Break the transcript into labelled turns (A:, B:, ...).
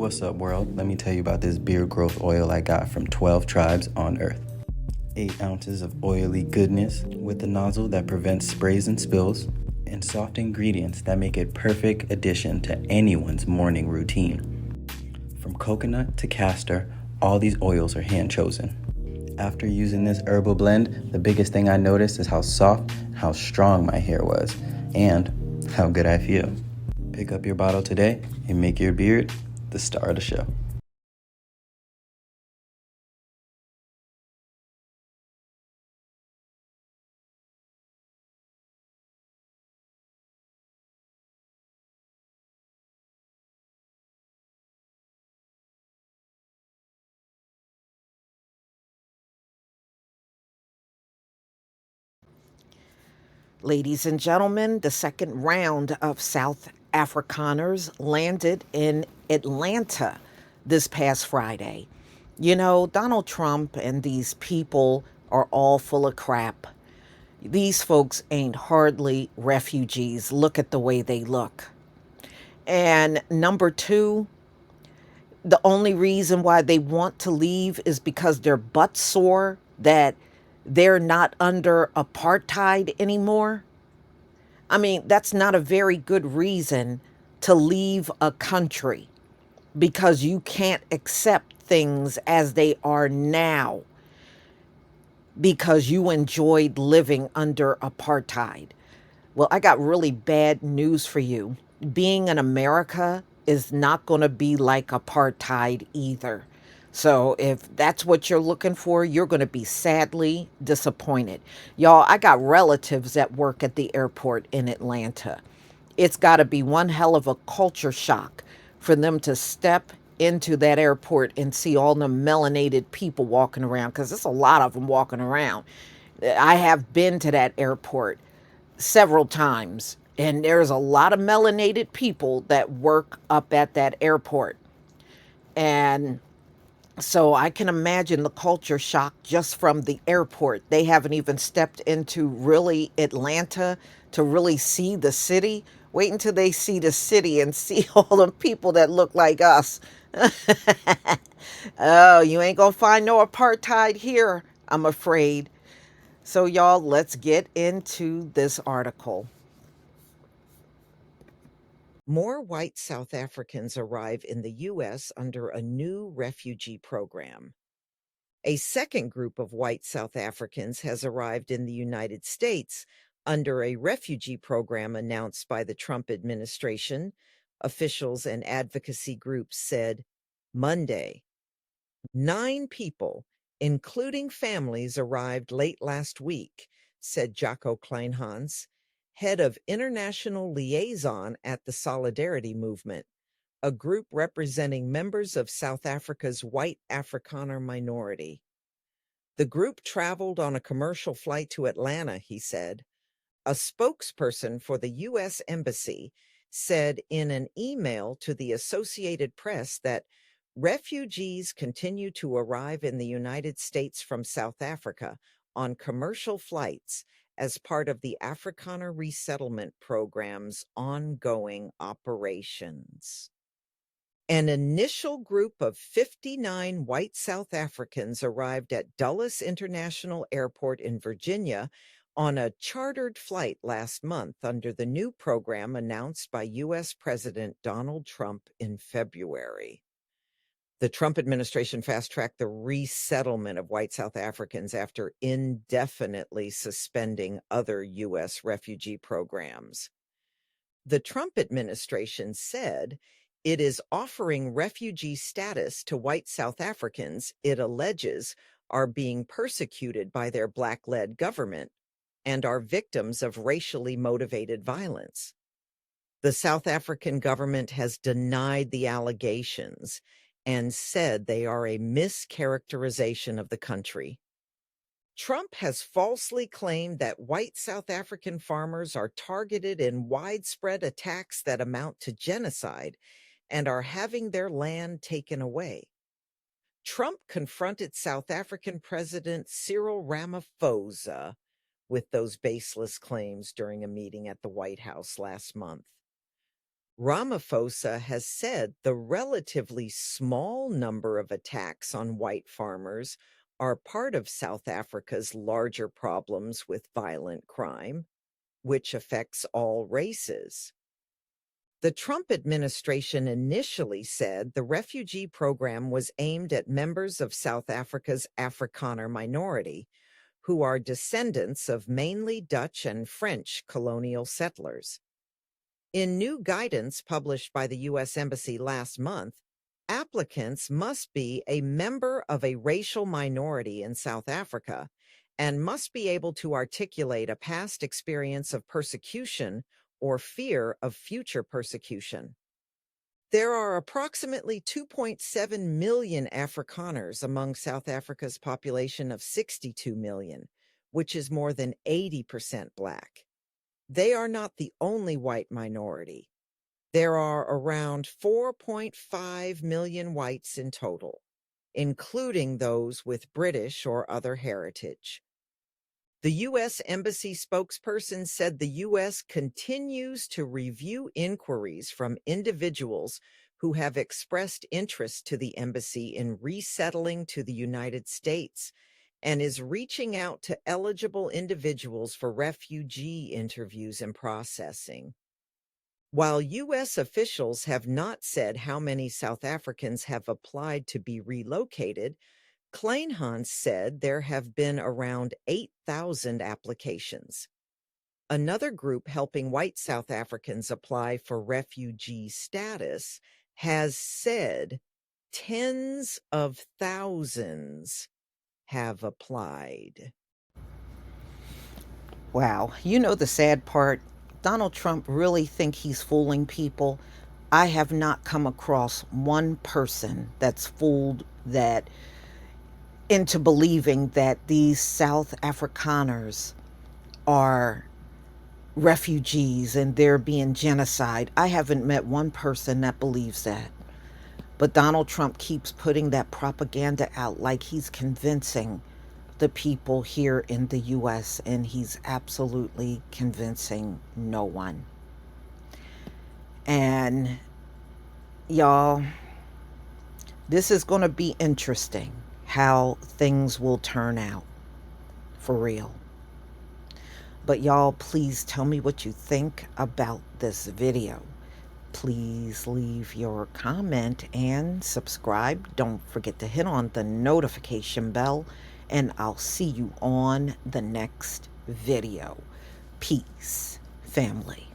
A: What's up, world? Let me tell you about this beard growth oil I got from 12 tribes on Earth. 8 ounces of oily goodness with a nozzle that prevents sprays and spills, and soft ingredients that make it perfect addition to anyone's morning routine. From coconut to castor, all these oils are hand chosen. After using this herbal blend, the biggest thing I noticed is how soft and how strong my hair was, and how good I feel. Pick up your bottle today and make your beard the star of the show.
B: Ladies and gentlemen, the second round of South Afrikaners landed in Atlanta this past Friday. You know, Donald Trump and these people are all full of crap. These folks ain't hardly refugees. Look at the way they look. And number two, the only reason why they want to leave is because they're butt sore that they're not under apartheid anymore. I mean, that's not a very good reason to leave a country because you can't accept things as they are now because you enjoyed living under apartheid. Well, I got really bad news for you. Being in America is not going to be like apartheid either. So if that's what you're looking for, you're going to be sadly disappointed. Y'all, I got relatives that work at the airport in Atlanta. It's got to be one hell of a culture shock for them to step into that airport and see all the melanated people walking around, because there's a lot of them walking around. I have been to that airport several times, and there's a lot of melanated people that work up at that airport. And so I can imagine the culture shock just from the airport. They haven't even stepped into really Atlanta to really see the city. Wait until they see the city and see all the people that look like us. Oh, you ain't gonna find no apartheid here, I'm afraid. So, y'all, let's get into this article. More white South Africans arrive in the U.S. under a new refugee program. A second group of white South Africans has arrived in the United States under a refugee program announced by the Trump administration, officials and advocacy groups said Monday. 9 people, including families, arrived late last week, said Jacco Kleinhans, head of international liaison at the Solidarity Movement, a group representing members of South Africa's white Afrikaner minority. The group traveled on a commercial flight to Atlanta, he said. A spokesperson for the U.S. Embassy said in an email to the Associated Press that refugees continue to arrive in the United States from South Africa on commercial flights as part of the Afrikaner Resettlement Program's ongoing operations. An initial group of 59 white South Africans arrived at Dulles International Airport in Virginia on a chartered flight last month under the new program announced by U.S. President Donald Trump in February. The Trump administration fast-tracked the resettlement of white South Africans after indefinitely suspending other U.S. refugee programs. The Trump administration said it is offering refugee status to white South Africans it alleges are being persecuted by their Black-led government and are victims of racially motivated violence. The South African government has denied the allegations and said they are a mischaracterization of the country. Trump has falsely claimed that white South African farmers are targeted in widespread attacks that amount to genocide and are having their land taken away. Trump confronted South African President Cyril Ramaphosa with those baseless claims during a meeting at the White House last month. Ramaphosa has said the relatively small number of attacks on white farmers are part of South Africa's larger problems with violent crime, which affects all races. The Trump administration initially said the refugee program was aimed at members of South Africa's Afrikaner minority, who are descendants of mainly Dutch and French colonial settlers. In new guidance published by the U.S. Embassy last month, applicants must be a member of a racial minority in South Africa and must be able to articulate a past experience of persecution or fear of future persecution. There are approximately 2.7 million Afrikaners among South Africa's population of 62 million, which is more than 80% Black. They are not the only white minority. There are around 4.5 million whites in total, including those with British or other heritage. The U.S. Embassy spokesperson said the U.S. continues to review inquiries from individuals who have expressed interest to the embassy in resettling to the United States and is reaching out to eligible individuals for refugee interviews and processing. While U.S. officials have not said how many South Africans have applied to be relocated, Kleinhans said there have been around 8,000 applications. Another group helping white South Africans apply for refugee status has said tens of thousands have applied.
C: Wow. You know the sad part? Donald Trump really think he's fooling people. I have not come across one person that's fooled that into believing that these South Afrikaners are refugees and they're being genocide. I haven't met one person that believes that. But Donald Trump keeps putting that propaganda out like he's convincing the people here in the US, and he's absolutely convincing no one. And y'all, this is going to be interesting how things will turn out for real. But y'all, please tell me what you think about this video. Please leave your comment and subscribe. Don't forget to hit on the notification bell, and I'll see you on the next video. Peace, family.